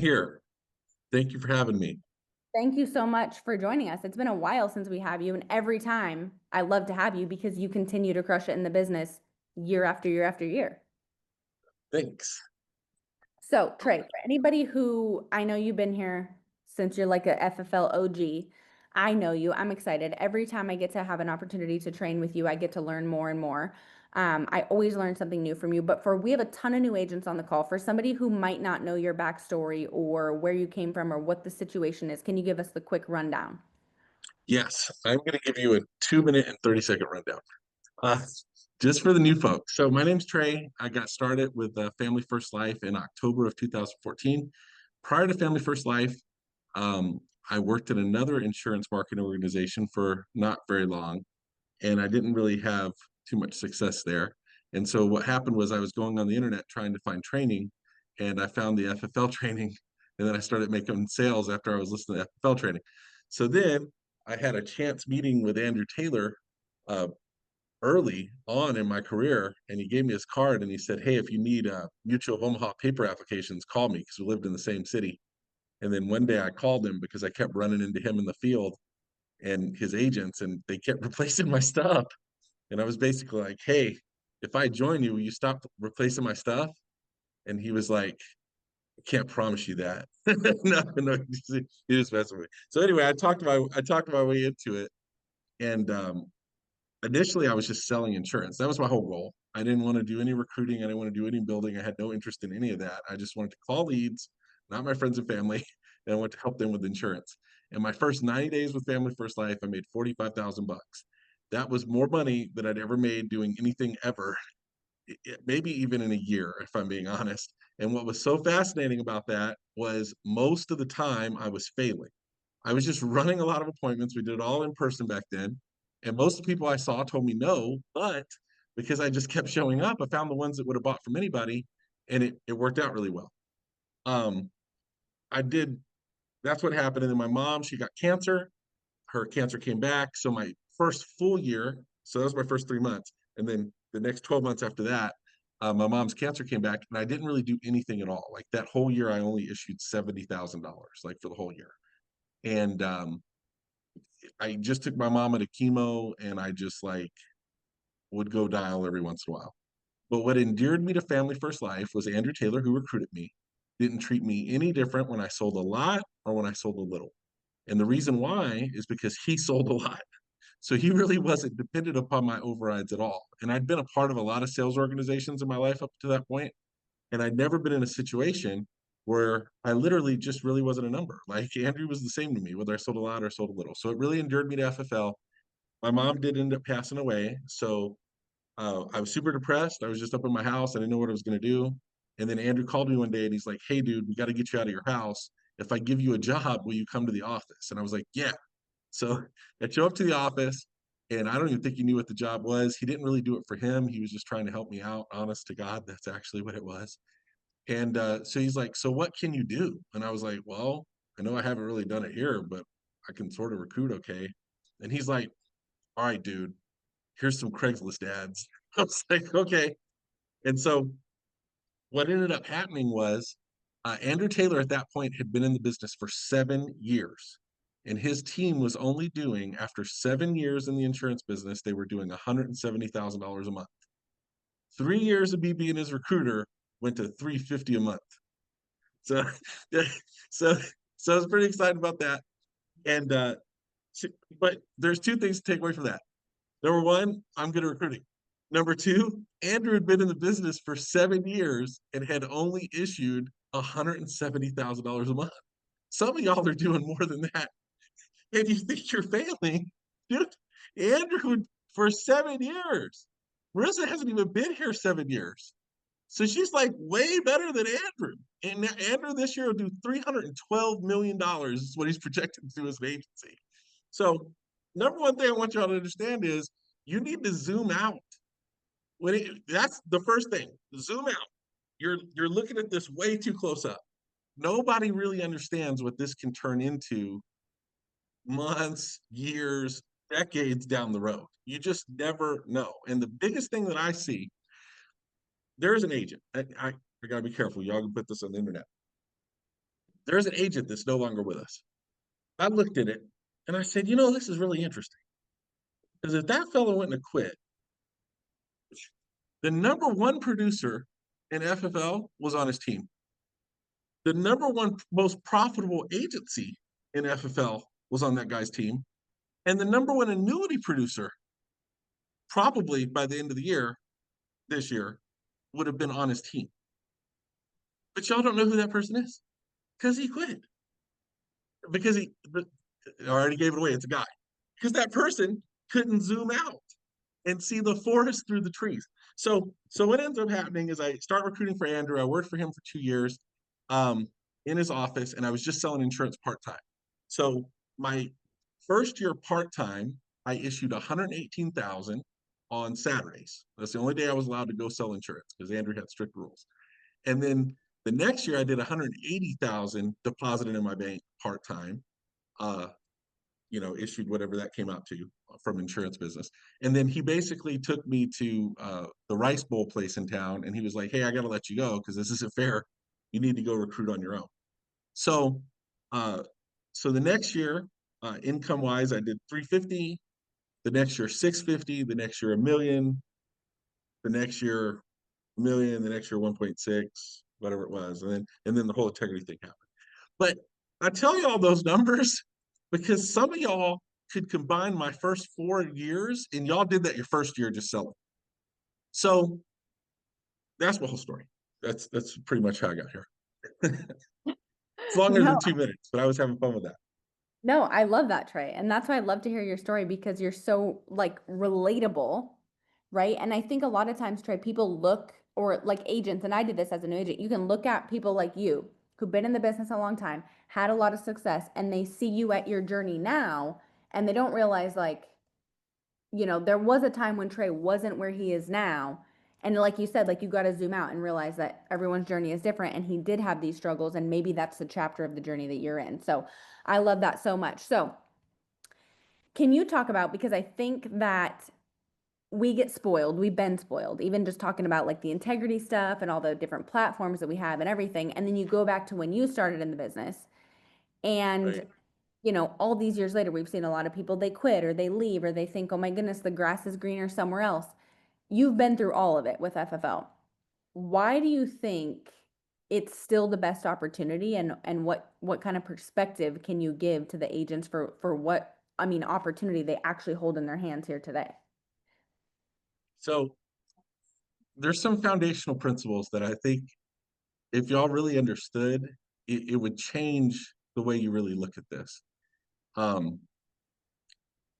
here. Thank you for having me. Thank you so much for joining us. It's been a while since we have you, and every time I love to have you because you continue to crush it in the business year after year after year. Thanks. So, Trey, for anybody who I know you've been here since you're like a FFL OG, I know you. I'm excited. Every time I get to have an opportunity to train with you, I get to learn more and more. I always learn something new from you. But we have a ton of new agents on the call. For somebody who might not know your backstory or where you came from or what the situation is, can you give us the quick rundown? Yes, I'm going to give you a 2 minute and 30-second rundown. Uh, just for the new folks. So my name's Trey. I got started with Family First Life in October of 2014. Prior to Family First Life, um, I worked at another insurance marketing organization for not very long, and I didn't really have too much success there. And so what happened was I was going on the internet trying to find training, and I found the FFL training, and then I started making sales after I was listening to FFL training. So then I had a chance meeting with Andrew Taylor uh, early on in my career, and he gave me his card and he said, "Hey, if you need Mutual of Omaha paper applications, call me," because we lived in the same city. And then one day I called him because I kept running into him in the field and his agents, and they kept replacing my stuff. And I was basically like, "Hey, if I join you, will you stop replacing my stuff?" And he was like, "I can't promise you that." No, he was messing with me. So anyway, I talked my way into it, and initially I was just selling insurance. That was my whole goal. I didn't want to do any recruiting. I didn't want to do any building. I had no interest in any of that. I just wanted to call leads, not my friends and family, and I wanted to help them with insurance. And my first 90 days with Family First Life, I made 45,000 bucks. That was more money than I'd ever made doing anything ever, maybe even in a year, if I'm being honest. And what was so fascinating about that was most of the time I was failing. I was just running a lot of appointments. We did it all in person back then. And most of the people I saw told me no, but because I just kept showing up, I found the ones that would have bought from anybody, and it worked out really well. Um, I did, that's what happened. And then my mom, she got cancer. Her cancer came back. So my first full year, so that was my first 3 months. And then the next 12 months after that, my mom's cancer came back, and I didn't really do anything at all. Like that whole year, I only issued $70,000, like for the whole year. And I just took my mama to chemo, and I just like would go dial every once in a while. But what endeared me to Family First Life was Andrew Taylor, who recruited me, didn't treat me any different when I sold a lot or when I sold a little. And the reason why is because he sold a lot. So he really wasn't dependent upon my overrides at all. And I'd been a part of a lot of sales organizations in my life up to that point, and I'd never been in a situation where I literally just really wasn't a number. Like Andrew was the same to me, whether I sold a lot or sold a little. So it really endured me to FFL. My mom did end up passing away. So I was super depressed. I was just up in my house. I didn't know what I was going to do. And then Andrew called me one day and he's like, "Hey, dude, we got to get you out of your house. If I give you a job, will you come to the office?" And I was like, "Yeah." So I show up to the office, and I don't even think he knew what the job was. He didn't really do it for him. He was just trying to help me out. Honest to God, that's actually what it was. And so he's like, "So what can you do?" And I was like, "Well, I know I haven't really done it here, but I can sort of recruit okay." And he's like, "All right, dude, here's some Craigslist ads." I was like, "Okay." And so what ended up happening was Andrew Taylor at that point had been in the business for 7 years. And his team was only doing, after 7 years in the insurance business, they were doing $170,000 a month. 3 years of me being his recruiter went to 350 a month. So, so, so I was pretty excited about that. And, but there's two things to take away from that. Number one, I'm good at recruiting. Number two, Andrew had been in the business for 7 years and had only issued $170,000 a month. Some of y'all are doing more than that. And you think you're failing, dude. Andrew, for 7 years. Marissa hasn't even been here 7 years. So she's like way better than Andrew. And Andrew this year will do $312 million is what he's projected to do as an agency. So number one thing I want y'all to understand is you need to zoom out. That's the first thing. Zoom out. You're looking at this way too close up. Nobody really understands what this can turn into months, years, decades down the road. You just never know. And the biggest thing that I see, there's an agent. I got to be careful. Y'all can put this on the internet. There's an agent that's no longer with us. I looked at it and I said, this is really interesting. Because if that fellow wouldn't have quit, the number one producer in FFL was on his team. The number one most profitable agency in FFL was on that guy's team. And the number one annuity producer, probably by the end of the year, this year, would have been on his team. But y'all don't know who that person is because he quit. Because I already gave it away. It's a guy. Because that person couldn't zoom out and see the forest through the trees. So what ends up happening is I start recruiting for Andrew. I worked for him for 2 years in his office, and I was just selling insurance part-time. So my first year part-time, I issued 118,000 on Saturdays. That's the only day I was allowed to go sell insurance because Andrew had strict rules. And then the next year I did 180,000 deposited in my bank part-time. Issued whatever that came out to from insurance business. And then he basically took me to the Rice Bowl place in town, and he was like, "Hey, I got to let you go because this isn't fair. You need to go recruit on your own." So, uh, so the next year, income wise, I did 350. The next year, 650. The next year, a million. The next year, a million. The next year, 1.6, whatever it was, and then the whole integrity thing happened. But I tell you all those numbers because some of y'all could combine my first 4 years, and y'all did that your first year just selling. So that's my whole story. That's pretty much how I got here. It's longer No, than 2 minutes, but I was having fun with that. no, I love that, Trey. And that's why I love to hear your story because you're so like relatable, right? And I think a lot of times, Trey, people look or like agents, and I did this as an agent, you can look at people like you who've been in the business a long time, had a lot of success, and they see you at your journey now, and they don't realize like, there was a time when Trey wasn't where he is now. And like you said, like you got to zoom out and realize that everyone's journey is different and he did have these struggles and maybe that's the chapter of the journey that you're in. So I love that so much. So can you talk about, because I think that we get spoiled, we've been spoiled, even just talking about like the integrity stuff and all the different platforms that we have and everything. And then you go back to when you started in the business and Right. all these years later, we've seen a lot of people, they quit or they leave or they think, oh my goodness, the grass is greener somewhere else. You've been through all of it with FFL. Why do you think it's still the best opportunity and what kind of perspective can you give to the agents for what, I mean, opportunity they actually hold in their hands here today? So there's some foundational principles that I think if y'all really understood, it would change the way you really look at this. Um,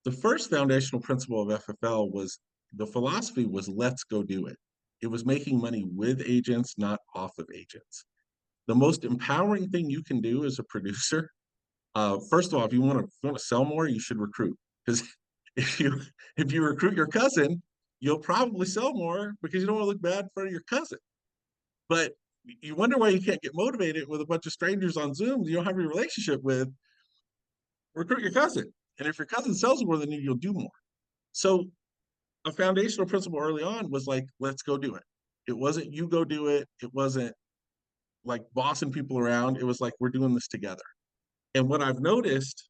the first foundational principle of FFL was the philosophy was let's go do it. It was making money with agents, not off of agents. The most empowering thing you can do as a producer, first of all, if you want to sell more, you should recruit because if you if you recruit your cousin, you'll probably sell more because you don't want to look bad in front of your cousin. But you wonder why you can't get motivated with a bunch of strangers on Zoom you don't have a relationship with. Recruit your cousin, and if your cousin sells more than you, you'll do more. So a foundational principle early on was like, let's go do it. It wasn't you go do it. It wasn't like bossing people around. It was like, we're doing this together. And what I've noticed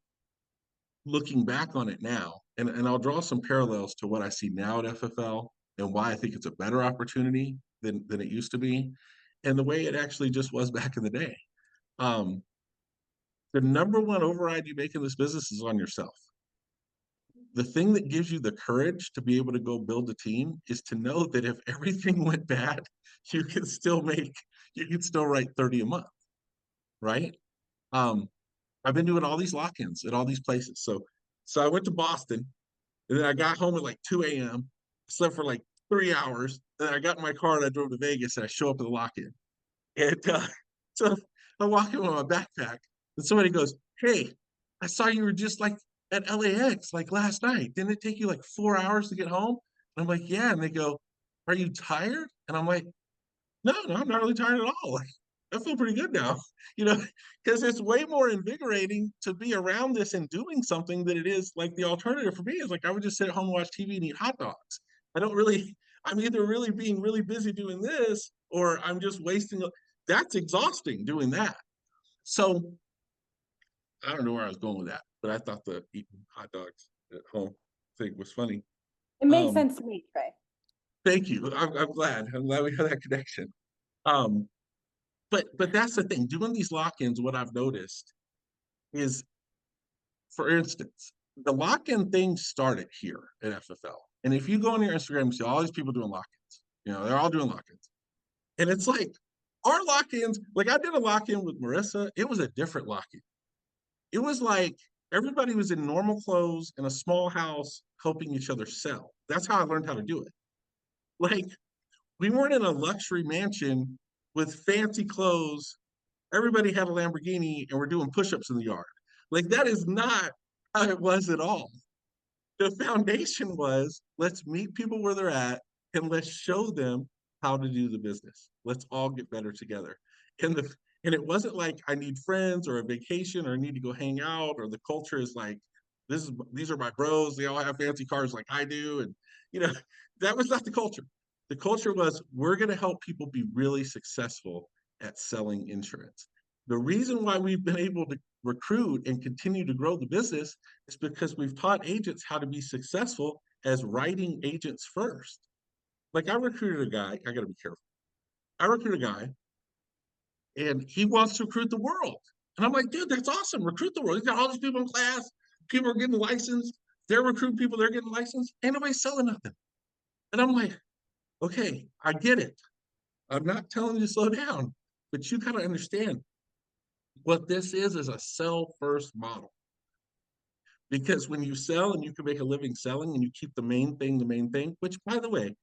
looking back on it now, and I'll draw some parallels to what I see now at FFL and why I think it's a better opportunity than it used to be, and the way it actually just was back in the day. Um, the number one override you make in this business is on yourself. The thing that gives you the courage to be able to go build a team is to know that if everything went bad, you can still make, you can still write 30 a month, right? Um, I've been doing all these lock-ins at all these places. So I went to Boston and then I got home at like 2 a.m., slept for like 3 hours. And then I got in my car and I drove to Vegas and I show up at the lock-in. And so I walk in with my backpack and somebody goes, "Hey, I saw you were just like at LAX like last night. Didn't it take you like 4 hours to get home?" And I'm like, "Yeah." And they go, "Are you tired?" And I'm like, "No, I'm not really tired at all. Like, I feel pretty good now, you know, because it's way more invigorating to be around this and doing something than it is like the alternative for me is like I would just sit at home and watch TV and eat hot dogs. I don't really, I'm either really being really busy doing this or I'm just wasting. That's exhausting doing that. So I don't know where I was going with that, but I thought the eating hot dogs at home thing was funny. It makes Um, sense to me, Trey. Thank you. I'm glad. I'm glad we had that connection. Um, but that's the thing. Doing these lock-ins, what I've noticed is, for instance, the lock-in thing started here at FFL. And if you go on your Instagram, you see all these people doing lock-ins. They're all doing lock-ins. And it's like our lock-ins, like I did a lock-in with Marissa. It was a different lock-in. It was like everybody was in normal clothes in a small house helping each other sell. That's how I learned how to do it. Like we weren't in a luxury mansion with fancy clothes. Everybody had a Lamborghini and we're doing push-ups in the yard. Like that is not how it was at all. The foundation was let's meet people where they're at and let's show them how to do the business. Let's all get better together. And the and it wasn't like I need friends or a vacation or I need to go hang out, or the culture is like these are my bros, they all have fancy cars like I do. And you know, that was not the culture. The culture was we're going to help people be really successful at selling insurance. The reason why we've been able to recruit and continue to grow the business is because we've taught agents how to be successful as writing agents first. Like I recruited a guy, I got to be careful. I recruited a guy and he wants to recruit the world. And I'm like, dude, that's awesome. Recruit the world. He's got all these people in class. People are getting licensed. They're recruiting people. They're getting licensed. Ain't nobody selling nothing. And I'm like, okay, I get it. I'm not telling you to slow down, but you gotta understand what this is a sell first model. Because when you sell and you can make a living selling and you keep the main thing, which by the way,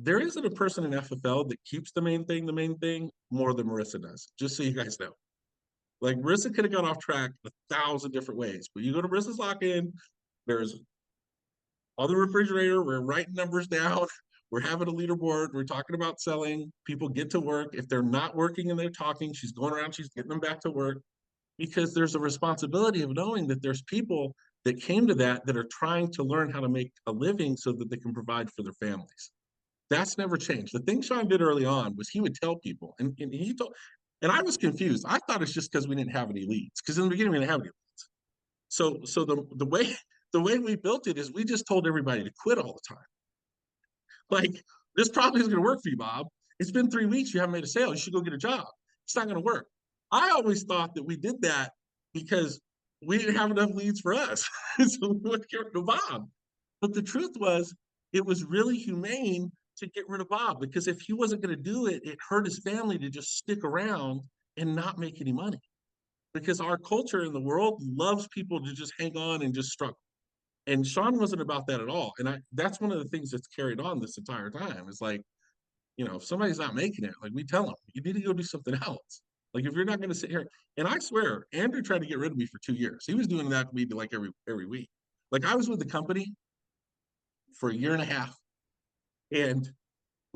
there isn't a person in FFL that keeps the main thing more than Marissa does, just so you guys know. Like Marissa could have gone off track 1,000 different ways, but you go to Marissa's lock-in, there's on the refrigerator, we're writing numbers down, we're having a leaderboard, we're talking about selling, people get to work. If they're not working and they're talking, she's going around, she's getting them back to work, because there's a responsibility of knowing that there's people that came to that are trying to learn how to make a living so that they can provide for their families. That's never changed. The thing Sean did early on was he would tell people, and he told, and I was confused. I thought it's just because we didn't have any leads, because in the beginning we didn't have any leads. So the way we built it is we just told everybody to quit all the time. Like, this probably isn't going to work for you, Bob. It's been 3 weeks. You haven't made a sale. You should go get a job. It's not going to work. I always thought that we did that because we didn't have enough leads for us. So we would get rid of Bob. But the truth was, it was really humane to get rid of Bob, because if he wasn't going to do it, it hurt his family to just stick around and not make any money. Because our culture in the world loves people to just hang on and just struggle. And Sean wasn't about that at all. And that's one of the things that's carried on this entire time. Is like, if somebody's not making it, like we tell them, you need to go do something else. Like if you're not going to sit here, and I swear, Andrew tried to get rid of me for 2 years. He was doing that to me like every week. Like I was with the company for a year and a half, and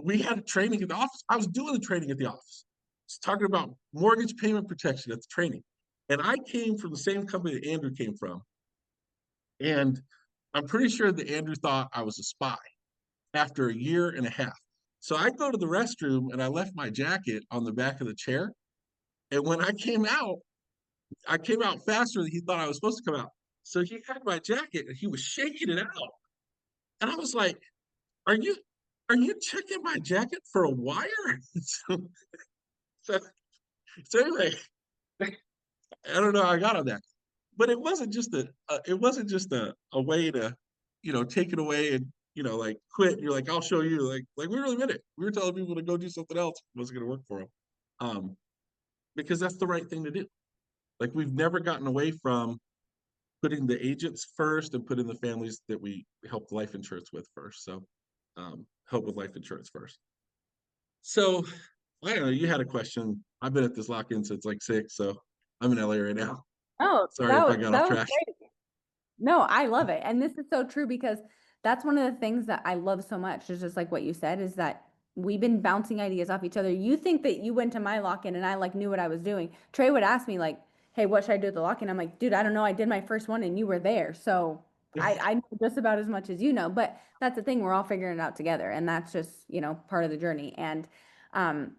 we had a training at the office. I was doing the training at the office. It's talking about mortgage payment protection at the training. And I came from the same company that Andrew came from. And I'm pretty sure that Andrew thought I was a spy after a year and a half. So I go to the restroom and I left my jacket on the back of the chair. And when I came out faster than he thought I was supposed to come out. So he had my jacket and he was shaking it out. And I was like, Are you are you checking my jacket for a wire? so, so, so anyway, I don't know how I got on that. But it wasn't just a way to, take it away and like quit. You're like, I'll show you. Like we really meant it. We were telling people to go do something else. It wasn't going to work for them, um, because that's the right thing to do. Like we've never gotten away from putting the agents first and putting the families that we help life insurance with first. So help with life insurance first. So I don't know. You had a question. I've been at this lock-in since like 6, so I'm in LA right now. Oh, Sorry if I got off that was track. great. No, I love it. And this is so true because that's one of the things that I love so much is just like what you said is that we've been bouncing ideas off each other. You think that you went to my lock-in and I like knew what I was doing. Trey would ask me like, "Hey, what should I do at the lock-in?" I'm like, "Dude, I don't know. I did my first one and you were there." So I know just about as much as you know, but that's the thing. We're all figuring it out together. And that's just, part of the journey. And um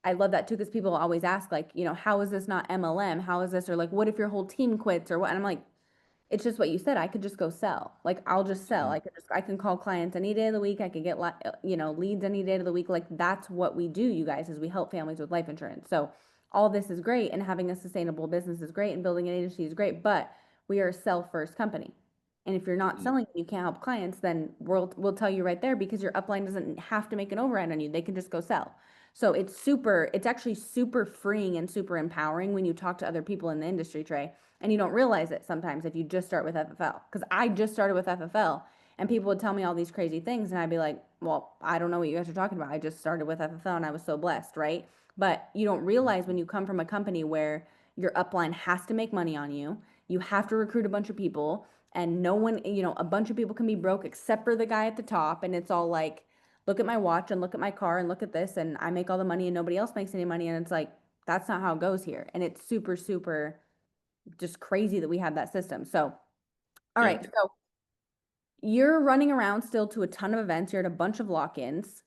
I love that too, because people always ask, like, how is this not MLM? How is this? Or like, what if your whole team quits or what? And I'm like, it's just what you said. I could just go sell. Like, I'll just sell. Mhm. I can call clients any day of the week. I can get, leads any day of the week. Like, that's what we do, you guys, is we help families with life insurance. So all this is great, and having a sustainable business is great, and building an agency is great, but we are a sell first company. And if you're not Mhm. selling and you can't help clients, then we'll tell you right there, because your upline doesn't have to make an override on you. They can just go sell. So it's actually super freeing and super empowering when you talk to other people in the industry, Trey, and you don't realize it sometimes if you just start with FFL. Because I just started with FFL, and people would tell me all these crazy things, and I'd be like, well, I don't know what you guys are talking about. I just started with FFL and I was so blessed, right? But you don't realize when you come from a company where your upline has to make money on you, you have to recruit a bunch of people, and no one, a bunch of people can be broke except for the guy at the top, and it's all like, look at my watch and look at my car and look at this, and I make all the money and nobody else makes any money, and it's like, that's not how it goes here. And it's super, super just crazy that we have that system. So, all Yeah. right. So you're running around still to a ton of events. You're at a bunch of lock-ins.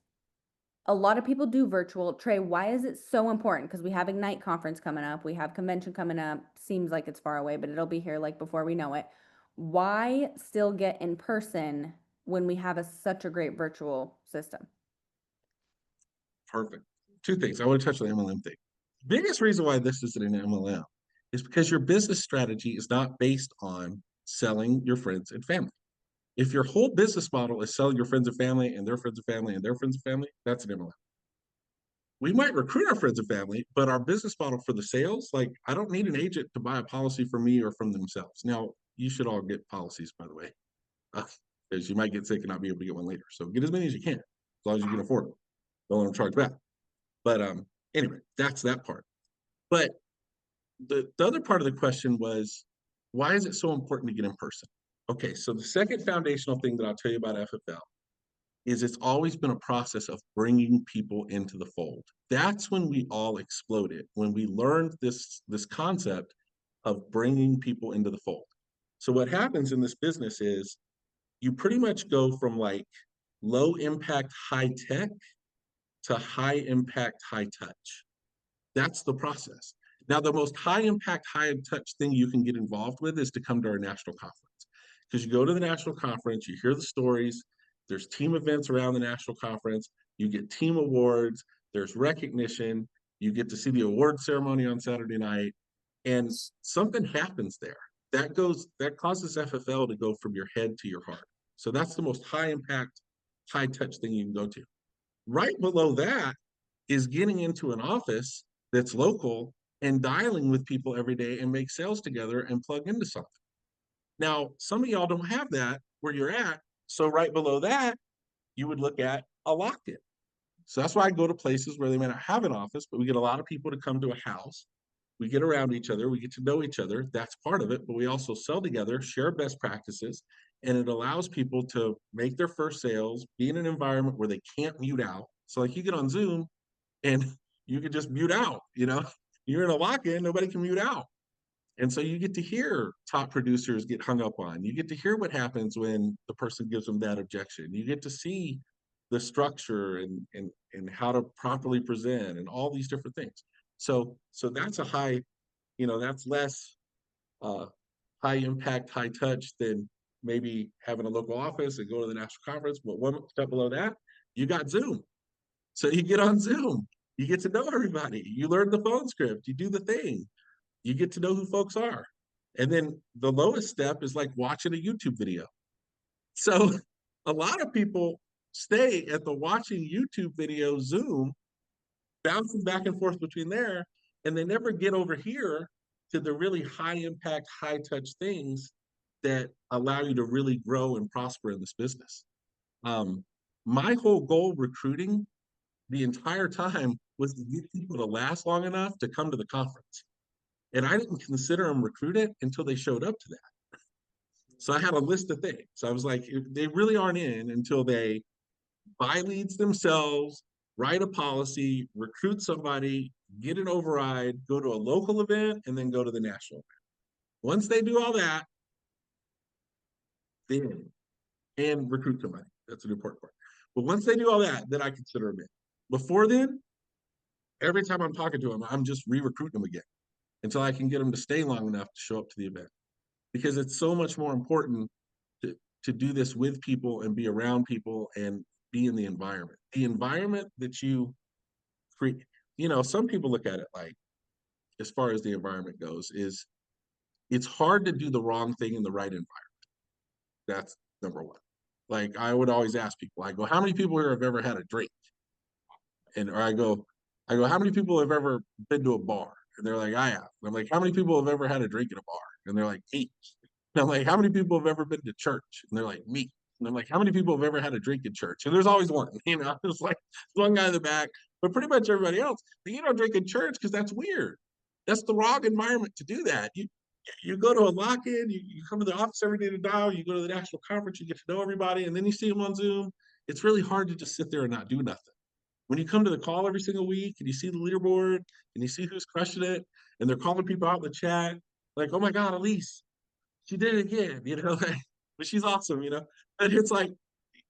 A lot of people do virtual. Trey, why is it so important? Because we have Ignite conference coming up. We have convention coming up. Seems like it's far away, but it'll be here like before we know it. Why still get in person when we have such a great virtual system? Perfect. Two things. I want to touch on the MLM thing. Biggest reason why this isn't an MLM is because your business strategy is not based on selling your friends and family. If your whole business model is selling your friends and family and their friends and family and their friends and family, that's an MLM. We might recruit our friends and family, but our business model for the sales, like I don't need an agent to buy a policy from me or from themselves. Now, you should all get policies, by the way, because you might get sick and not be able to get one later. So get as many as you can, as long as you can afford them. Don't let them charge back. But anyway, that's that part. But the other part of the question was, why is it so important to get in person? Okay, so the second foundational thing that I'll tell you about FFL is it's always been a process of bringing people into the fold. That's when we all exploded, when we learned this concept of bringing people into the fold. So what happens in this business is you pretty much go from like low impact high tech to high impact high touch. That's the process. Now, the most high impact, high touch thing you can get involved with is to come to our national conference. Because you go to the national conference, you hear the stories, there's team events around the national conference, you get team awards, there's recognition, you get to see the award ceremony on Saturday night, and something happens there. That causes FFL to go from your head to your heart. So that's the most high impact, high touch thing you can go to. Right below that is getting into an office that's local and dialing with people every day and make sales together and plug into something. Now, some of y'all don't have that where you're at. So right below that, you would look at a lock-in. So that's why I go to places where they may not have an office, but we get a lot of people to come to a house. We get around each other, we get to know each other. That's part of it, but we also sell together, share best practices, and it allows people to make their first sales, be in an environment where they can't mute out. So like you get on Zoom and you can just mute out, you're in a lock-in, nobody can mute out. And so you get to hear top producers get hung up on. You get to hear what happens when the person gives them that objection. You get to see the structure and how to properly present and all these different things. So that's a high, that's less uh, high impact, high touch than maybe having a local office and go to the national conference. But one step below that, you got Zoom. So you get on Zoom, you get to know everybody, you learn the phone script, you do the thing, you get to know who folks are. And then the lowest step is like watching a YouTube video. So a lot of people stay at the watching YouTube video Zoom, bouncing back and forth between there, and they never get over here to the really high impact, high touch things that allow you to really grow and prosper in this business. Um, my whole goal recruiting the entire time was to get people to last long enough to come to the conference. And I didn't consider them recruited until they showed up to that. So I had a list of things. So I was like, they really aren't in until they buy leads themselves, write a policy, recruit somebody, get an override, go to a local event, and then go to the national event. Once they do all that, then and recruit somebody. That's an important part. But once they do all that, then I consider them in. Before then, every time I'm talking to them, I'm just re-recruiting them again until I can get them to stay long enough to show up to the event. Because it's so much more important to, to do this with people and be around people and be in the environment. The environment that you create, some people look at it like, as far as the environment goes, is it's hard to do the wrong thing in the right environment. That's number one. Like I would always ask people, I go, how many people here have ever had a drink? And or I go, how many people have ever been to a bar? And they're like, I have. And I'm like, how many people have ever had a drink at a bar? And they're like, me. And I'm like, how many people have ever been to church? And they're like, me. And I'm like, how many people have ever had a drink in church? And there's always one, it's like one guy in the back, but pretty much everybody else. But you don't drink in church because that's weird. That's the wrong environment to do that. You go to a lock-in, you come to the office every day to dial, you go to the national conference, you get to know everybody, and then you see them on Zoom. It's really hard to just sit there and not do nothing. When you come to the call every single week and you see the leaderboard and you see who's crushing it, and they're calling people out in the chat, like, oh my God, Elise, she did it again, but she's awesome, And it's like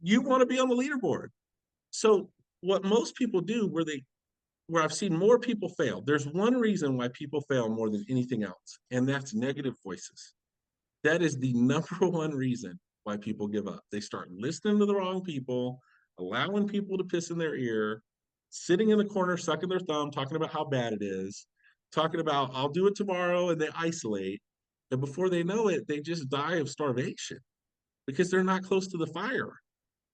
you want to be on the leaderboard. So what most people do where I've seen more people fail, there's one reason why people fail more than anything else, and that's negative voices. That is the number one reason why people give up. They start listening to the wrong people, allowing people to piss in their ear, sitting in the corner, sucking their thumb, talking about how bad it is, talking about, I'll do it tomorrow, and they isolate. And before they know it, they just die of starvation because they're not close to the fire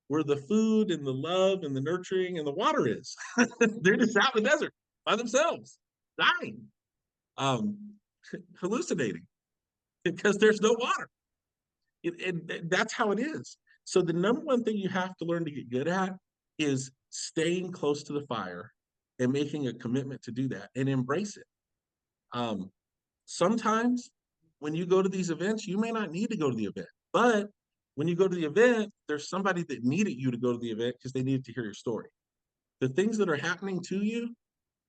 where the food and the love and the nurturing and the water is. They're just out in the desert by themselves, dying, um, hallucinating because there's no water. That's how it is. So the number one thing you have to learn to get good at is staying close to the fire and making a commitment to do that and embrace it. Um, Sometimes when you go to these events, you may not need to go to the event, but when you go to the event, there's somebody that needed you to go to the event because they needed to hear your story. The things that are happening to you,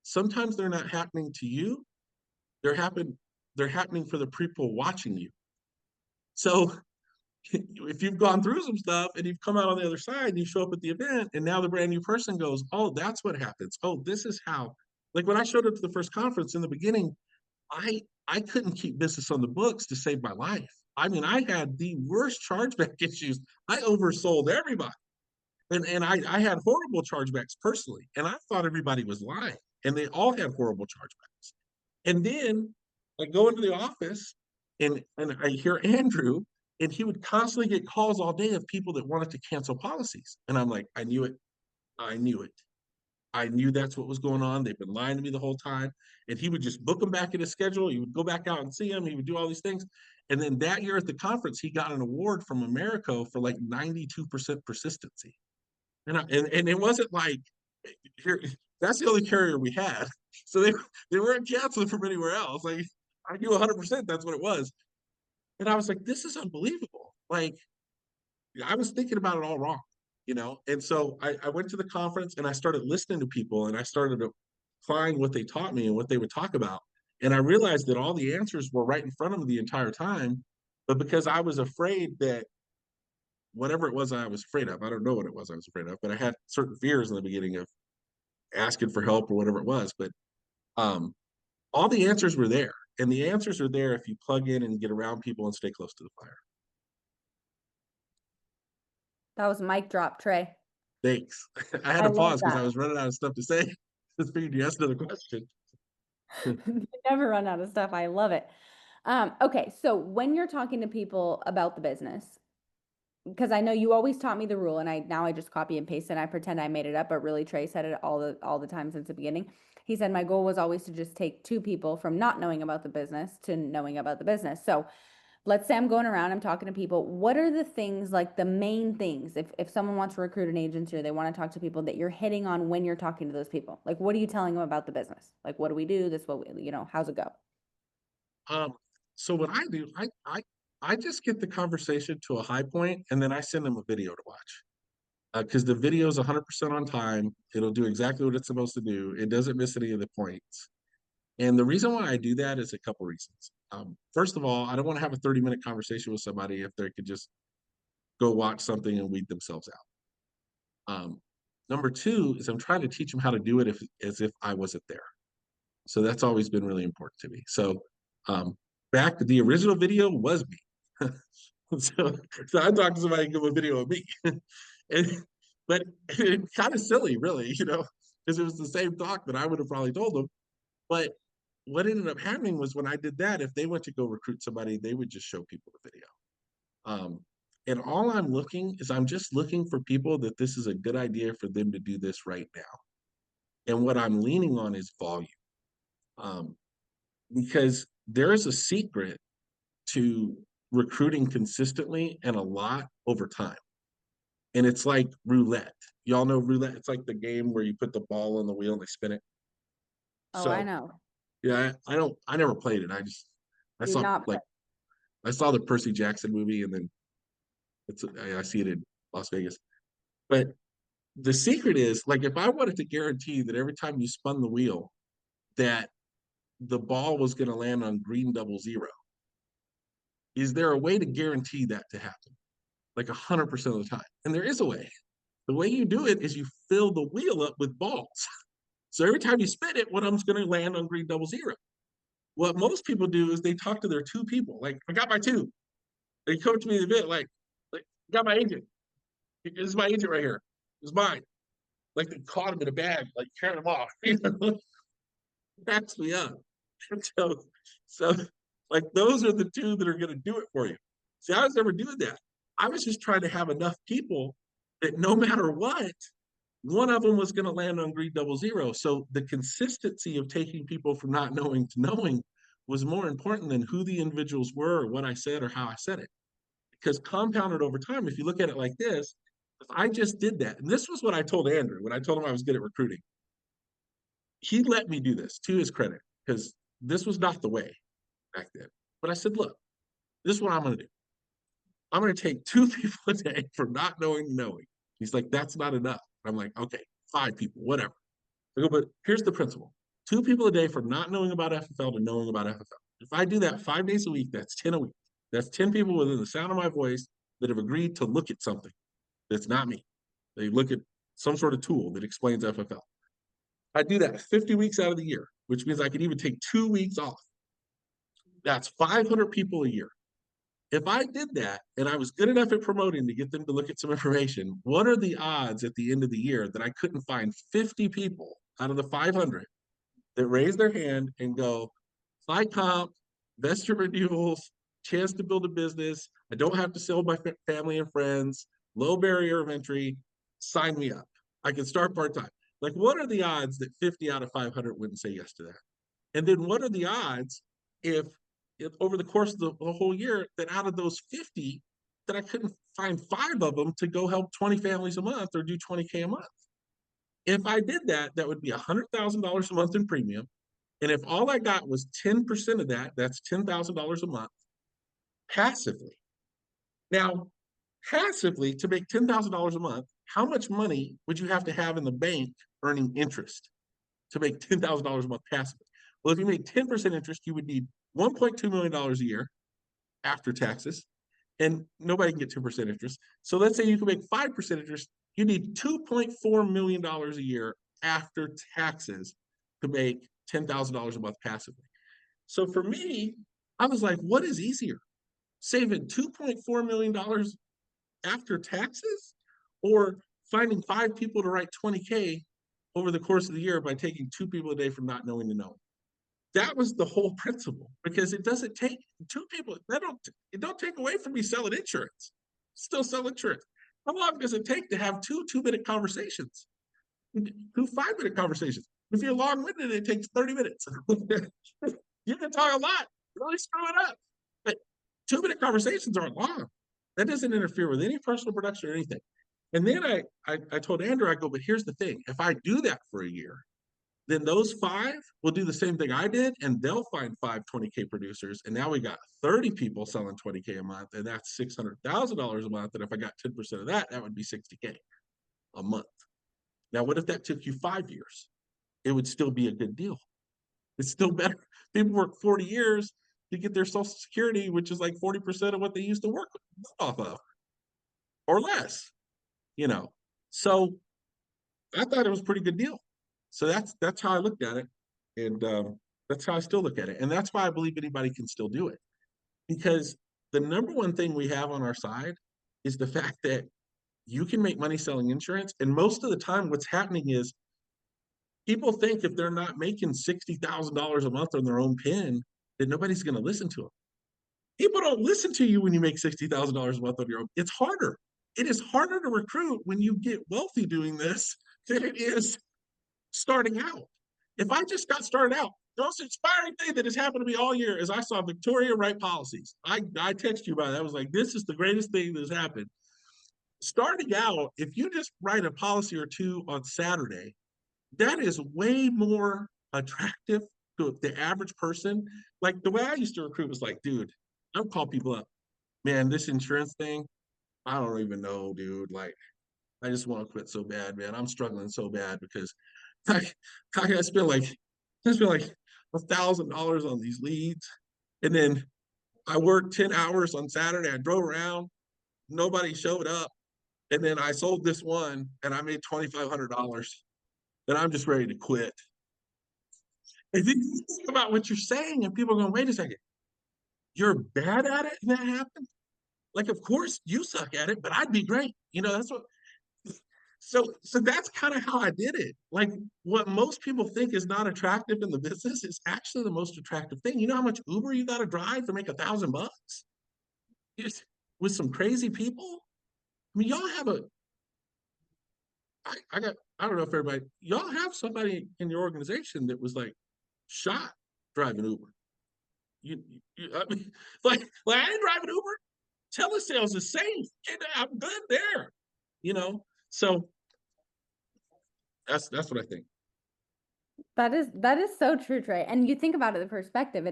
sometimes they're not happening to you. They're happen they're happening for the people watching you. So if you've gone through some stuff and you've come out on the other side and you show up at the event and now the brand new person goes, oh, that's what happens. Oh, this is how. Like when I showed up to the first conference in the beginning, I couldn't keep business on the books to save my life. I mean, I had the worst chargeback issues. I oversold everybody. And I had horrible chargebacks personally. And I thought everybody was lying. And they all had horrible chargebacks. And then I go into the office and I hear Andrew, and he would constantly get calls all day of people that wanted to cancel policies. And I'm like, I knew it. I knew it. I knew that's what was going on. They've been lying to me the whole time. And he would just book them back in his schedule. He would go back out and see them. He would do all these things. And then that year at the conference, he got an award from America for like 92% persistency. And it wasn't like here, that's the only carrier we had. So they weren't canceling from anywhere else. Like I knew 100% that's what it was. And I was like, this is unbelievable. Like I was thinking about it all wrong. And so I went to the conference and I started listening to people and I started applying what they taught me and what they would talk about. And I realized that all the answers were right in front of me the entire time. But because I was afraid that whatever it was I was afraid of, I don't know what it was I was afraid of, but I had certain fears in the beginning of asking for help or whatever it was. But um, all the answers were there. And the answers are there if you plug in and get around people and stay close to the fire. That was mic drop, Trey. Thanks. I had I to love pause because I that. was running out of stuff to say. Just figured you asked another question. You never run out of stuff. I love it. Okay, so when you're talking to people about the business, because I know you always taught me the rule, and I just copy and paste and I pretend I made it up, but really Trey said it all the time since the beginning. He said my goal was always to just take two people from not knowing about the business to knowing about the business. So let's say I'm going around, I'm talking to people. What are the things, like the main things, if someone wants to recruit an agency or they want to talk to people, that you're hitting on when you're talking to those people? Like, what are you telling them about the business? Like, what do we do? This, what we, how's it go? Um, so what I do, I just get the conversation to a high point and then I send them a video to watch. Because the video is 100% on time. It'll do exactly what it's supposed to do. It doesn't miss any of the points. And the reason why I do that is a couple reasons. First of all, I don't want to have a 30-minute conversation with somebody if they could just go watch something and weed themselves out. Number two is I'm trying to teach them how to do it as if I wasn't there. So that's always been really important to me. So um, back to the original video was me. so, so I talked to somebody and give a video of me. and, but it's kind of silly, really, because it was the same talk that I would have probably told them. But what ended up happening was when I did that, if they went to go recruit somebody, they would just show people the video. Um, and all I'm just looking for people that this is a good idea for them to do this right now. And what I'm leaning on is volume. Um, because there is a secret to recruiting consistently and a lot over time. And it's like roulette. Y'all know roulette? It's like the game where you put the ball on the wheel and they spin it. Oh, I So know. yeah, I never played it. I Do saw not like I saw the Percy Jackson movie and then I see it in Las Vegas. But the secret is like if I wanted to guarantee that every time you spun the wheel that the ball was going to land on green double zero, is there a way to guarantee that to happen? Like 100% of the time. And there is a way. The way you do it is you fill the wheel up with balls. So every time you spin it, one of them's going to land on green double zero. What most people do is they talk to their two people. Like, I got my two. They come to me in the event, like, got my agent. This is my agent right here. It's mine. Like they caught him in a bag, like carrying him off. Cracks me up. So, so like those are the two that are going to do it for you. See, I was never doing that. I was just trying to have enough people that no matter what, one of them was going to land on green double zero. So the consistency of taking people from not knowing to knowing was more important than who the individuals were or what I said or how I said it. Because compounded over time, if you look at it like this, if I just did that, and this was what I told Andrew when I told him I was good at recruiting, he let me do this to his credit because this was not the way back then. But I said, look, this is what I'm going to do. I'm going to take two people a day from not knowing to knowing. He's like, that's not enough. I'm like, okay, five people, whatever. I go, but here's the principle. Two people a day from not knowing about FFL to knowing about FFL. If I do that 5 days a week, that's 10 a week. That's 10 people within the sound of my voice that have agreed to look at something that's not me. They look at some sort of tool that explains FFL. I do that 50 weeks out of the year, which means I can even take 2 weeks off. That's 500 people a year. If I did that and I was good enough at promoting to get them to look at some information, what are the odds at the end of the year that I couldn't find 50 people out of the 500 that raise their hand and go, high comp, vested renewals, chance to build a business. I don't have to sell my family and friends, low barrier of entry, sign me up. I can start part-time. Like, what are the odds that 50 out of 500 wouldn't say yes to that? And then what are the odds if over the course of the whole year that out of those 50, that I couldn't find five of them to go help 20 families a month or do 20K a month? If I did that, that would be $100,000 a month in premium. And if all I got was 10% of that, that's $10,000 a month passively. Now, passively, to make $10,000 a month, how much money would you have to have in the bank earning interest to make $10,000 a month passively? Well, if you made 10% interest, you would need $1.2 million a year after taxes, and nobody can get 2% interest. So let's say you can make 5% interest, you need $2.4 million a year after taxes to make $10,000 a month passively. So for me, I was like, what is easier? Saving $2.4 million after taxes or finding five people to write 20K over the course of the year by taking two people a day from not knowing to knowing? That was the whole principle because it doesn't take two people. It don't take away from me selling insurance. Still sell insurance. How long does it take to have two 2-minute conversations? Two 5-minute conversations. If you're long-winded, it takes 30 minutes. You can talk a lot. Really screw it up. But 2-minute conversations aren't long. That doesn't interfere with any personal production or anything. And then I told Andrew, I go, but here's the thing. If I do that for a year, then those five will do the same thing I did, and they'll find five 20K producers. And now we got 30 people selling 20K a month, and that's $600,000 a month. And if I got 10% of that, that would be 60K a month. Now, what if that took you 5 years? It would still be a good deal. It's still better. People work 40 years to get their Social Security, which is like 40% of what they used to work off of, or less, you know. So I thought it was a pretty good deal. So that's how I looked at it, and that's how I still look at it, and that's why I believe anybody can still do it. Because the number one thing we have on our side is the fact that you can make money selling insurance, and most of the time, what's happening is people think if they're not making $60,000 a month on their own pen, that nobody's going to listen to them. People don't listen to you when you make $60,000 a month on your own. It's harder. It is harder to recruit when you get wealthy doing this than it is starting out. If I just got started out, the most inspiring thing that has happened to me all year is I saw Victoria write policies. I text you about it. I was like, this is the greatest thing that has happened. Starting out, if you just write a policy or two on Saturday, that is way more attractive to the average person. Like the way I used to recruit was like, dude, I would call people up, man, this insurance thing, I don't even know, dude. Like, I just want to quit so bad, man. I'm struggling so bad because I, I spent like $1,000 on these leads. And then I worked 10 hours on Saturday. I drove around, nobody showed up. And then I sold this one and I made $2,500. And I'm just ready to quit. And then you think about what you're saying, and people are going, wait a second, you're bad at it and that happened? Like, of course you suck at it, but I'd be great. That's what so that's kind of how I did it. Like what most people think is not attractive in the business is actually the most attractive thing. You know how much Uber you got to drive to make $1,000 with some crazy people? I mean, y'all have I don't know if everybody, y'all have somebody in your organization that was like shot driving Uber. I mean, like I didn't drive an Uber. Telesales is safe. I'm good there. You know, so that's what I think. That is so true, Trey. And you think about it, the perspective,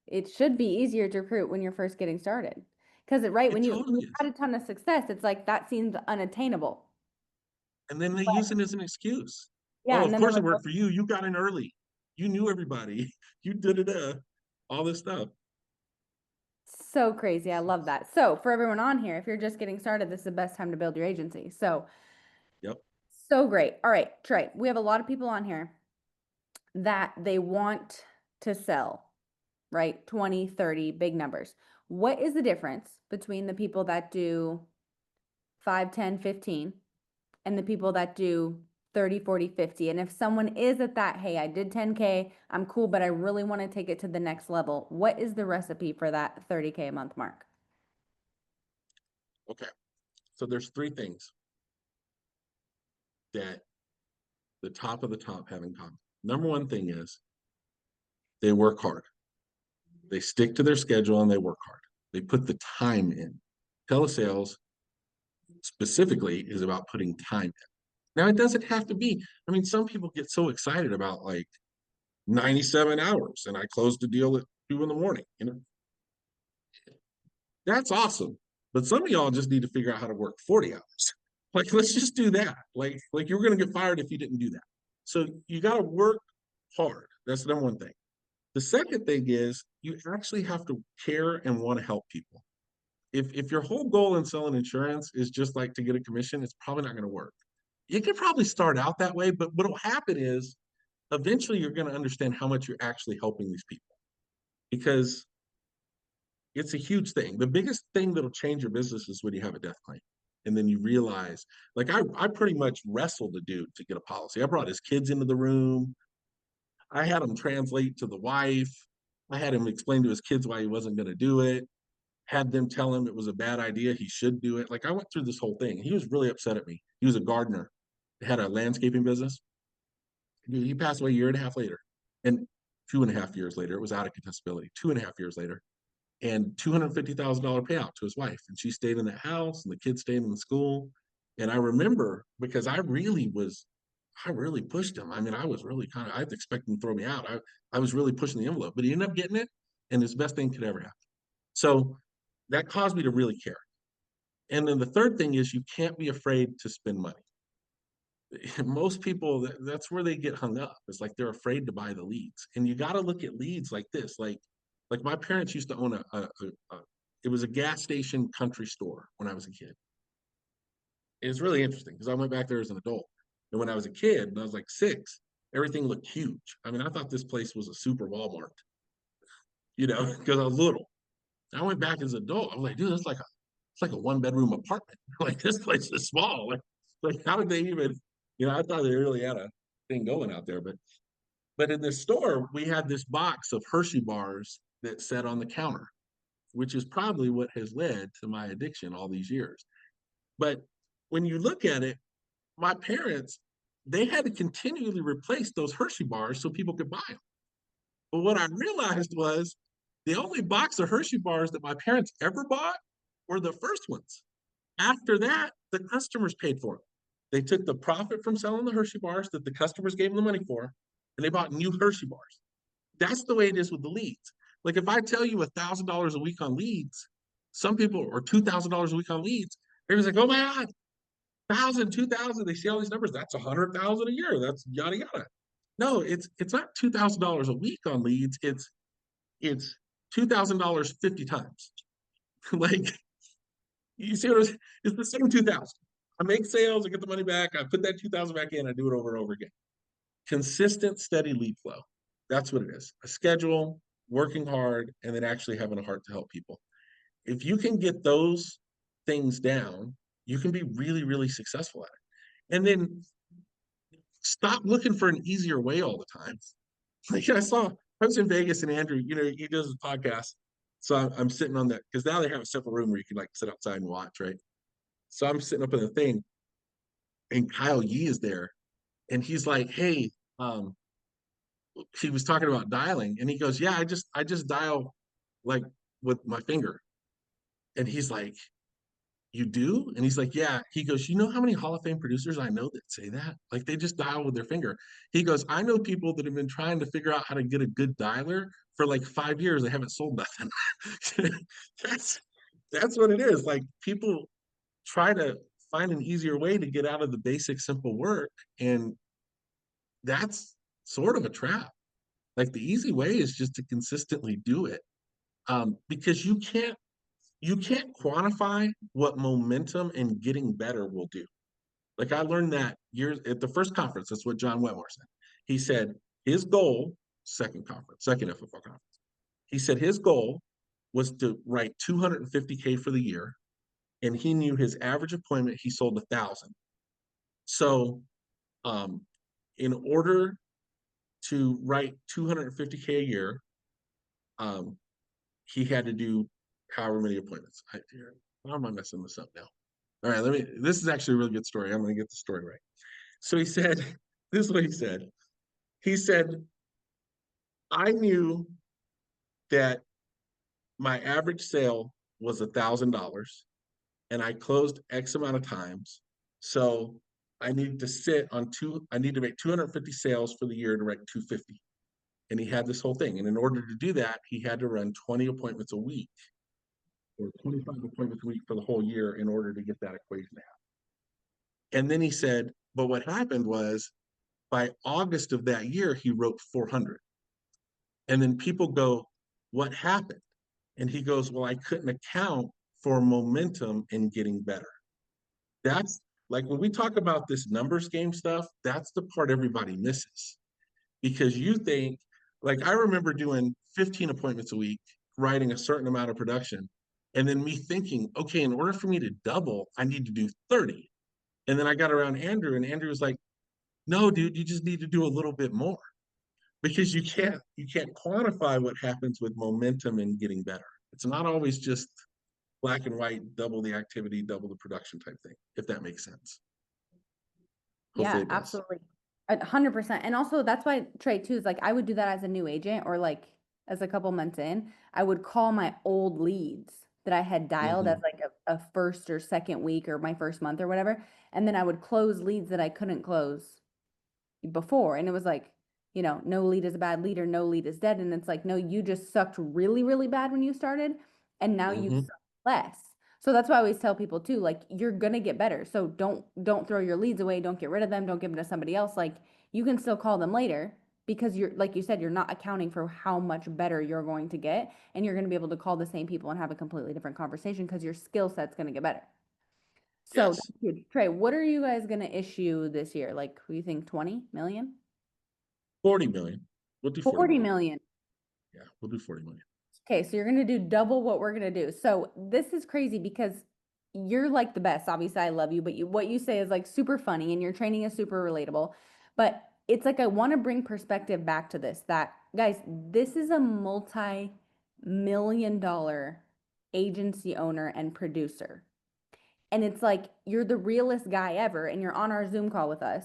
it should be easier to recruit when you're first getting started. Because right, It when totally you is. had a ton of success, it's like that seems unattainable. And then they use it as an excuse. Yeah, Oh, and of then they're course it like, worked for you. You got in early. You knew everybody. You did it. All this stuff. so crazy. I love that. So for everyone on here, if you're just getting started, this is the best time to build your agency. So, Yep. so great. All right, Trey, we have a lot of people on here that they want to sell, right? 20, 30, big numbers. What is the difference between the people that do 5, 10, 15, and the people that do 30, 40, 50? And if someone is at that, hey, I did 10K, I'm cool, but I really want to take it to the next level, what is the recipe for that 30K a month mark? Okay. So there's three things that the top of the top have in common. Number one thing is they work hard. They stick to their schedule and they work hard. They put the time in. Telesales specifically is about putting time in. Now it doesn't have to be. I mean, some people get so excited about like 97 hours and I closed the deal at 2 in the morning. That's awesome. But some of y'all just need to figure out how to work 40 hours. Like, let's just do that. Like you're gonna get fired if you didn't do that. So you gotta work hard. That's the number one thing. The second thing is you actually have to care and want to help people. If your whole goal in selling insurance is just like to get a commission, it's probably not going to work. You could probably start out that way, but what'll happen is eventually you're going to understand how much you're actually helping these people because it's a huge thing. The biggest thing that'll change your business is when you have a death claim. And then you realize, like I pretty much wrestled a dude to get a policy. I brought his kids into the room. I had him translate to the wife. I had him explain to his kids why he wasn't going to do it. Had them tell him it was a bad idea. He should do it. Like I went through this whole thing. He was really upset at me. He was a gardener, had a landscaping business. He passed away a year and a half later. And 2.5 years later, it was out of contestability. 2.5 years later, and $250,000 payout to his wife. And she stayed in the house, and the kids stayed in the school. And I remember because I really pushed him. I mean, I was really I was expecting to throw me out. I was really pushing the envelope, but he ended up getting it, and it's the best thing could ever happen. So that caused me to really care. And then the third thing is you can't be afraid to spend money. Most people, that's where they get hung up. It's like they're afraid to buy the leads. And you got to look at leads like this. Like my parents used to own it was a gas station country store when I was a kid. It was really interesting because I went back there as an adult. And when I was a kid, and I was like 6, everything looked huge. I mean, I thought this place was a super Walmart, because I was little. I went back as an adult. I was like, dude, it's like a one-bedroom apartment. Like this place is small. Like how did they even, I thought they really had a thing going out there. But in the store, we had this box of Hershey bars that sat on the counter, which is probably what has led to my addiction all these years. But when you look at it, my parents, they had to continually replace those Hershey bars so people could buy them. But what I realized was the only box of Hershey bars that my parents ever bought were the first ones. After that, the customers paid for it. They took the profit from selling the Hershey bars that the customers gave them the money for, and they bought new Hershey bars. That's the way it is with the leads. Like if I tell you $1,000 a week on leads, some people, or $2,000 a week on leads, everyone's like, oh my God, 1,000, 2,000. They see all these numbers. That's 100,000 a year. That's yada yada. No, it's not $2,000 a week on leads. It's $2,000 50 times. Like you see what I'm saying? It's the same 2,000. I make sales, I get the money back, I put that 2,000 back in, I do it over and over again. Consistent, steady lead flow. That's what it is. A schedule, working hard, and then actually having a heart to help people. If you can get those things down, you can be really, really successful at it. And then stop looking for an easier way all the time. Like I was in Vegas and Andrew, he does a podcast. So I'm sitting on that because now they have a separate room where you can like sit outside and watch, right? So I'm sitting up in the thing and Kyle Yee is there and he's like, hey, um, he was talking about dialing and he goes, yeah, I just dial like with my finger. And he's like, you do? And he's like, yeah. He goes, you know how many Hall of Fame producers I know that say that? Like they just dial with their finger. He goes, I know people that have been trying to figure out how to get a good dialer for like 5 years. They haven't sold nothing. that's that's what it is. Like people try to find an easier way to get out of the basic simple work. And that's sort of a trap. Like the easy way is just to consistently do it. Because you can't quantify what momentum and getting better will do. Like I learned that years at the first conference. That's what John Wetmore said. He said his goal, second conference, second FFO conference. He said his goal was to write 250K for the year, and he knew his average appointment he sold 1,000. So, in order to write 250K a year, um, he had to do however many appointments. How am I messing this up now? All right, this is actually a really good story. I'm going to get the story right. So he said, this is what he said. He said, I knew that my average sale was $1,000 and I closed X amount of times. So I need to make 250 sales for the year to write 250. And he had this whole thing. And in order to do that, he had to run 20 appointments a week or 25 appointments a week for the whole year in order to get that equation to happen. And then he said, but what happened was by August of that year, he wrote 400. And then people go, what happened? And he goes, well, I couldn't account for momentum in getting better. That's like when we talk about this numbers game stuff, that's the part everybody misses because you think, like, I remember doing 15 appointments a week, writing a certain amount of production, and then me thinking, okay, in order for me to double, I need to do 30. And then I got around Andrew, and Andrew was like, no, dude, you just need to do a little bit more because you can't quantify what happens with momentum and getting better. It's not always just black and white, double the activity, double the production type thing, if that makes sense. Hopefully Yeah, it does. absolutely. 100%. And also that's why Trey too is like I would do that as a new agent or like as a couple months in, I would call my old leads that I had dialed as Mm-hmm. like a first or second week or my first month or whatever. And then I would close leads that I couldn't close before. And it was like, no lead is a bad lead or no lead is dead. And it's like, no, you just sucked really, really bad when you started. And now you Mm-hmm. suck less. So that's why I always tell people too, like you're gonna get better. So don't throw your leads away, don't get rid of them, don't give them to somebody else. Like you can still call them later because you're like you said, you're not accounting for how much better you're going to get. And you're gonna be able to call the same people and have a completely different conversation because your skill set's gonna get better. So Yes. that's huge. Trey, what are you guys gonna issue this year? Like, what do you think, 20 million? 40 million. We'll do 40 40 million. million. Yeah, we'll do 40 million. Okay, so you're gonna do double what we're gonna do. So this is crazy because you're like the best. Obviously, I love you, but what you say is like super funny and your training is super relatable. But it's like I want to bring perspective back to this that guys, this is a multi-million dollar agency owner and producer. And it's like you're the realest guy ever, and you're on our Zoom call with us.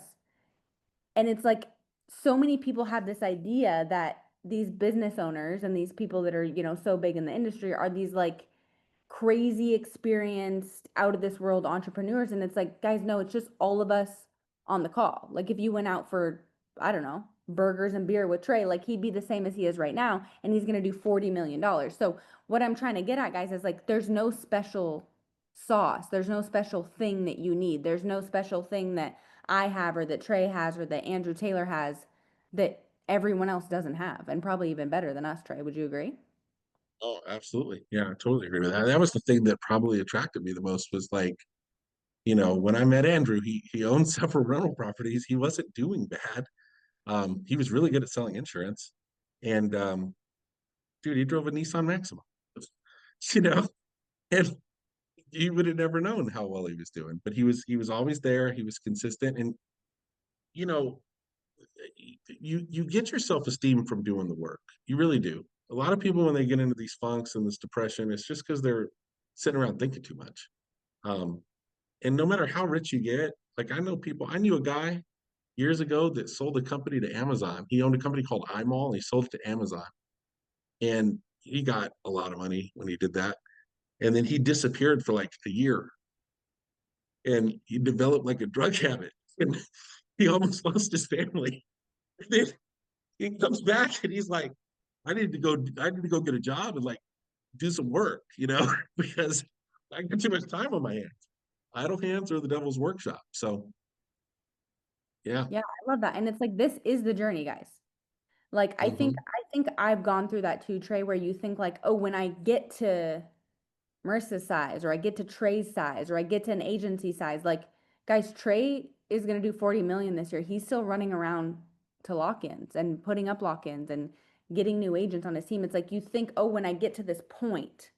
And it's like so many people have this idea that these business owners and these people that are, so big in the industry are these like crazy experienced out of this world entrepreneurs. And it's like, guys, no, it's just all of us on the call. Like if you went out for, I don't know, burgers and beer with Trey, like he'd be the same as he is right now, and he's going to do $40 million. So what I'm trying to get at, guys, is like there's no special sauce. There's no special thing that you need. There's no special thing that I have or that Trey has or that Andrew Taylor has that everyone else doesn't have, and probably even better than us, Trey. Would you agree? Oh, absolutely. Yeah, I totally agree with that. That was the thing that probably attracted me the most was like, when I met Andrew, he owned several rental properties. He wasn't doing bad. He was really good at selling insurance. And dude, he drove a Nissan Maxima. You know, and you would have never known how well he was doing. But he was always there. He was consistent. And you know, you get your self-esteem from doing the work. You really do. A lot of people when they get into these funks and this depression, it's just because they're sitting around thinking too much. Um, and no matter how rich you get, like I knew a guy years ago that sold a company to Amazon. He owned a company called iMall and he sold it to Amazon. And he got a lot of money when he did that. And then he disappeared for like a year and he developed like a drug habit and he almost lost his family. And then he comes back and he's like, I need to go get a job and like do some work, because I got too much time on my hands. Idle hands are the devil's workshop. So yeah. Yeah, I love that. And it's like this is the journey, guys. Like Hmm. I think I've gone through that too, Trey, where you think like, oh, when I get to Marissa's size or I get to Trey's size or I get to an agency size, like guys, Trey is gonna do 40 million this year. He's still running around to lock-ins and putting up lock-ins and getting new agents on his team. It's like you think, oh, when I get to this point,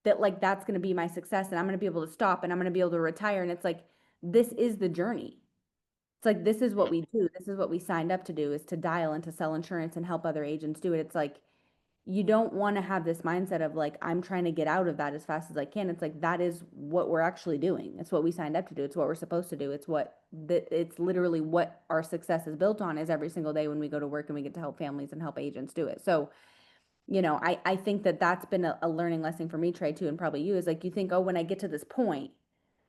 that like that's gonna be my success and I'm gonna be able to stop and I'm gonna be able to retire. And it's like this is the journey. It's like this is what Yeah. we do. This is what we signed up to do is to dial and to sell insurance and help other agents do it. It's like you don't want to have this mindset of like I'm trying to get out of that as fast as I can. It's like that is what we're actually doing. It's what we signed up to do. It's what we're supposed to do. It's literally what our success is built on is every single day when we go to work and we get to help families and help agents do it. So I think that that's been a learning lesson for me, Trey, too, and probably you is like you think, oh, when I get to this point,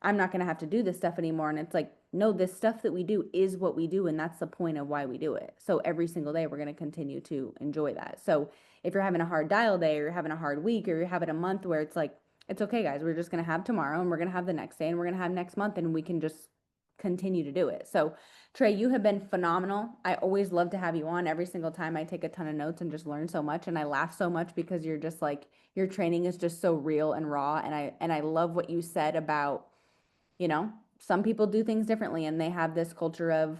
I'm not going to have to do this stuff anymore. And it's like, no, this stuff that we do is what we do. And that's the point of why we do it. So every single day, we're going to continue to enjoy that. So if you're having a hard dial day or you're having a hard week or you're having a month where it's like, it's okay, guys, we're just going to have tomorrow and we're going to have the next day and we're going to have next month and we can just continue to do it. So Trey, you have been phenomenal. I always love to have you on. Every single time I take a ton of notes and just learn so much and I laugh so much because you're just like your training is just so real and raw and I love what you said about, some people do things differently and they have this culture of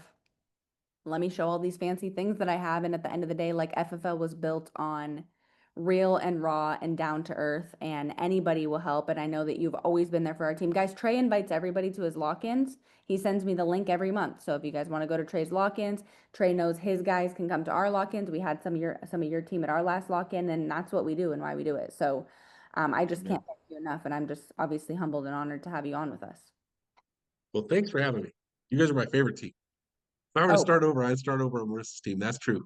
let me show all these fancy things that I have. And at the end of the day, like FFL was built on real and raw and down to earth, and anybody will help. And I know that you've always been there for our team. Guys, Trey invites everybody to his lock-ins. He sends me the link every month. So if you guys want to go to Trey's lock-ins, Trey knows his guys can come to our lock-ins. We had some of your team at our last lock-in, and that's what we do and why we do it. So I just Amen. can't thank you enough. And I'm just obviously humbled and honored to have you on with us. Well, thanks for having me. You guys are my favorite team. If I were to Oh, start over, I'd start over on Marissa's team. That's true.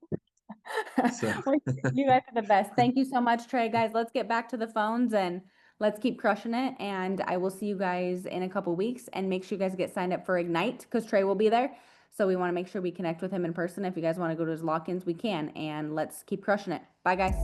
So well, you guys are the best. Thank you so much, Trey. Guys, let's get back to the phones and let's keep crushing it. And I will see you guys in a couple weeks. And make sure you guys get signed up for Ignite because Trey will be there. So we want to make sure we connect with him in person. If you guys want to go to his lock-ins, we can. And let's keep crushing it. Bye, guys.